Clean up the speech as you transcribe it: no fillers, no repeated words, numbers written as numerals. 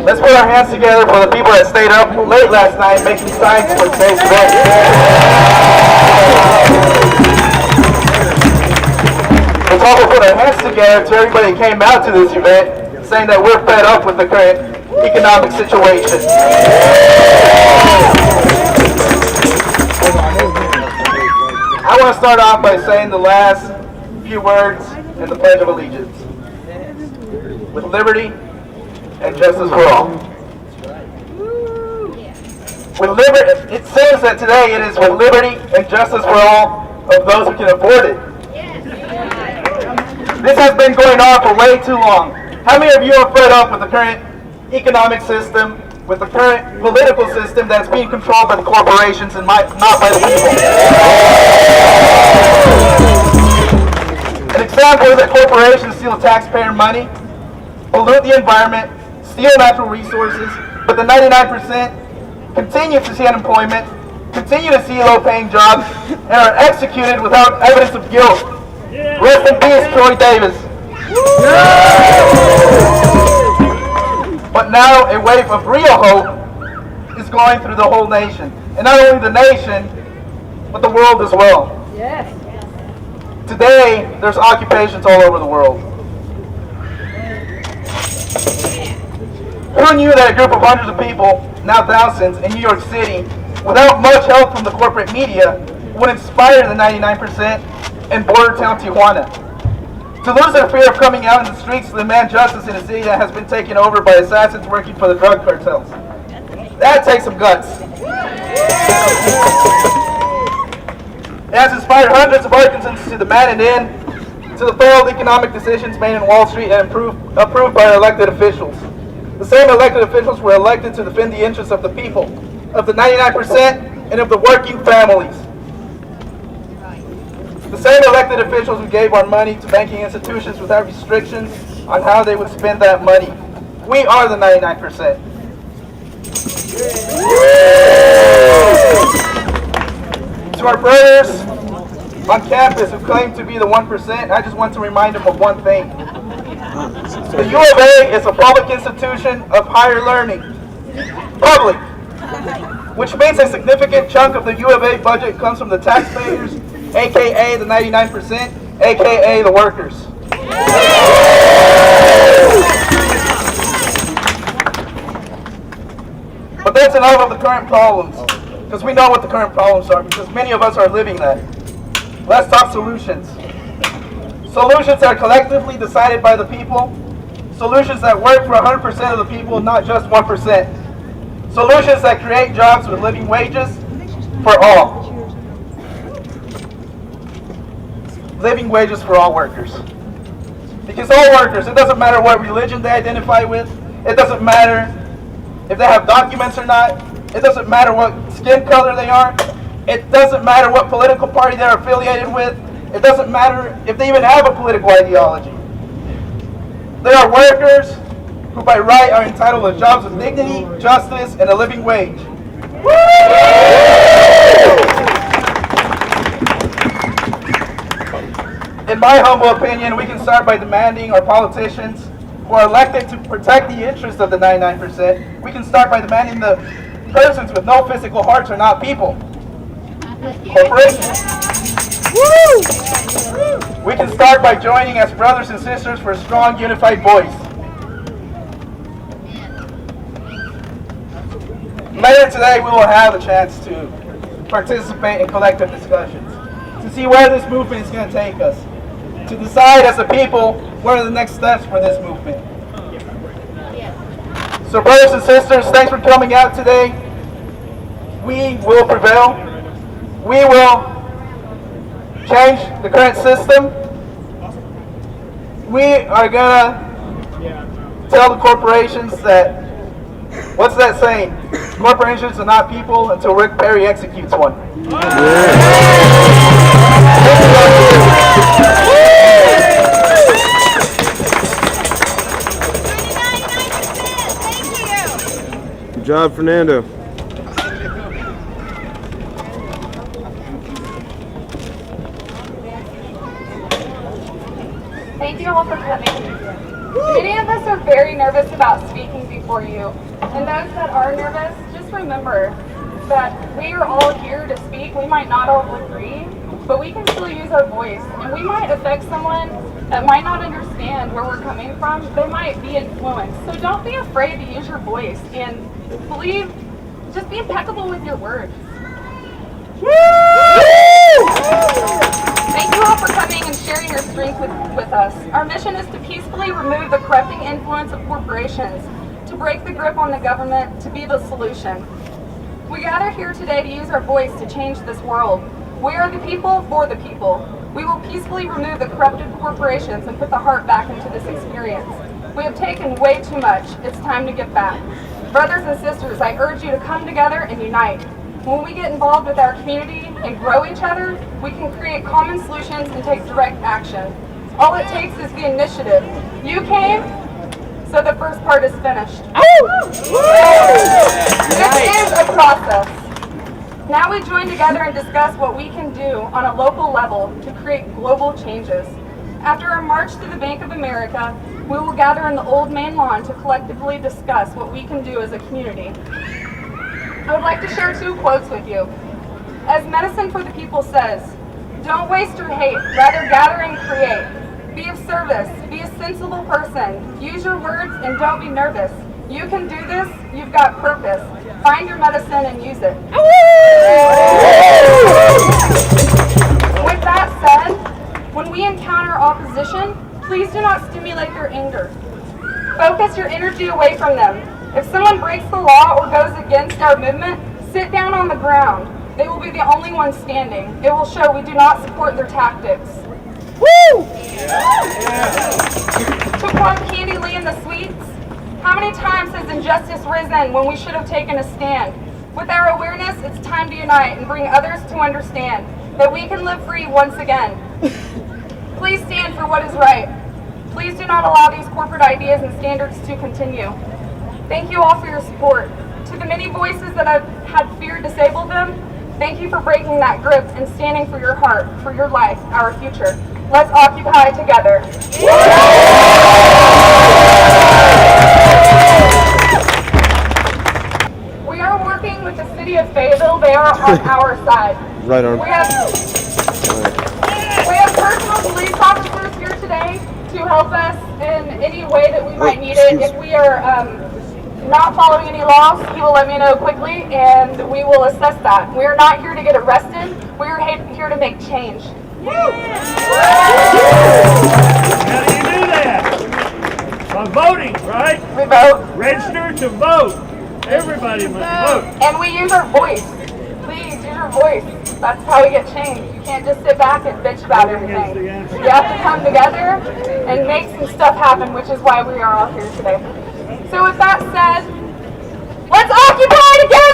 Let's put our hands together for the people that stayed up late last night making signs for today's event. Let's also put our hands together to everybody that came out to this event saying that we're fed up with the current economic situation. I want to start off by saying the last few words in the Pledge of Allegiance. With liberty and justice for all. With liberty, it says that today it is with liberty and justice for all of those who can afford it. This has been going on for way too long. How many of you are fed up with the current economic system, with the current political system that's being controlled by the corporations and not by the people? An example is that corporations steal taxpayer money, pollute the environment, steal natural resources, but the 99% continue to see unemployment, continue to see low-paying jobs, and are executed without evidence of guilt. Rest in peace, Troy Davis. But now a wave of real hope is going through the whole nation. And not only the nation, but the world as well. Yes. Today, there's occupations all over the world. Who knew that a group of hundreds of people, now thousands, in New York City, without much help from the corporate media, would inspire the 99% in border town Tijuana to lose their fear of coming out in the streets to demand justice in a city that has been taken over by assassins working for the drug cartels? That takes some guts. It has inspired hundreds of Arkansans to demand an end to the failed economic decisions made in Wall Street and approved by our elected officials. The same elected officials were elected to defend the interests of the people, of the 99%, and of the working families. The same elected officials who gave our money to banking institutions without restrictions on how they would spend that money. We are the 99%. To our brothers on campus who claim to be the 1%, I just want to remind them of one thing. The U of A is a public institution of higher learning. Public. Which means a significant chunk of the U of A budget comes from the taxpayers, aka the 99%, aka the workers. But that's enough of the current problems, because we know what the current problems are, because many of us are living that. Let's talk solutions. Solutions that are collectively decided by the people. Solutions that work for 100% of the people, not just 1%. Solutions that create jobs with living wages for all. Living wages for all workers. Because all workers, it doesn't matter what religion they identify with, it doesn't matter if they have documents or not, it doesn't matter what skin color they are, it doesn't matter what political party they're affiliated with, it doesn't matter if they even have a political ideology. There are workers who by right are entitled to jobs with dignity, justice, and a living wage. In my humble opinion, we can start by demanding our politicians who are elected to protect the interests of the 99%. We can start by demanding the persons with no physical hearts are not people. Corporations. We can start by joining as brothers and sisters for a strong, unified voice. Later today, we will have a chance to participate in collective discussions, to see where this movement is going to take us, to decide as a people what are the next steps for this movement. So brothers and sisters, thanks for coming out today. We will prevail. We will change the current system. We are going to tell the corporations that, what's that saying? Corporations are not people until Rick Perry executes one. Good job, Fernando. Thank you all for coming. Many of us are very nervous about speaking before for you. And those that are nervous, just remember that we are all here to speak. We might not all agree, but we can still use our voice. And we might affect someone that might not understand where we're coming from. They might be influenced. So don't be afraid to use your voice and just be impeccable with your words. Thank you all for coming and sharing your strength with us. Our mission is to peacefully remove the corrupting influence of corporations, to break the grip on the government, to be the solution. We gather here today to use our voice to change this world. We are the people for the people. We will peacefully remove the corrupted corporations and put the heart back into this experience. We have taken way too much. It's time to give back. Brothers and sisters, I urge you to come together and unite. When we get involved with our community and grow each other, we can create common solutions and take direct action. All it takes is the initiative. You came, so the first part is finished. This is a process. Now we join together and discuss what we can do on a local level to create global changes. After our march to the Bank of America, we will gather in the old main lawn to collectively discuss what we can do as a community. I would like to share 2 quotes with you. As Medicine for the People says, don't waste your hate, rather gather and create. Be of service, be a sensible person, use your words and don't be nervous. You can do this, you've got purpose. Find your medicine and use it. With that said, when we encounter opposition, please do not stimulate their anger. Focus your energy away from them. If someone breaks the law or goes against our movement, sit down on the ground. They will be the only ones standing. It will show we do not support their tactics. Woo! To quote Candy Lee in the Sweets, how many times has injustice risen when we should have taken a stand? With our awareness, it's time to unite and bring others to understand that we can live free once again. Please stand for what is right. Please do not allow these corporate ideas and standards to continue. Thank you all for your support. To the many voices that have had fear disable them, thank you for breaking that grip and standing for your heart, for your life, our future. Let's occupy together. We are working with the city of Fayetteville. They are on our side. Right on. We have personal police officers here today to help us in any way that we might need it. If we are not following any laws, he will let me know quickly and we will assess that. We are not here to get arrested. We are here to make change. How do you do that? By voting, right? We vote. Register to vote. Everybody must vote. And we use our voice. Please use your voice. That's how we get change. You can't just sit back and bitch about everything. You have to come together and make some stuff happen, which is why we are all here today. So with that said, let's occupy together!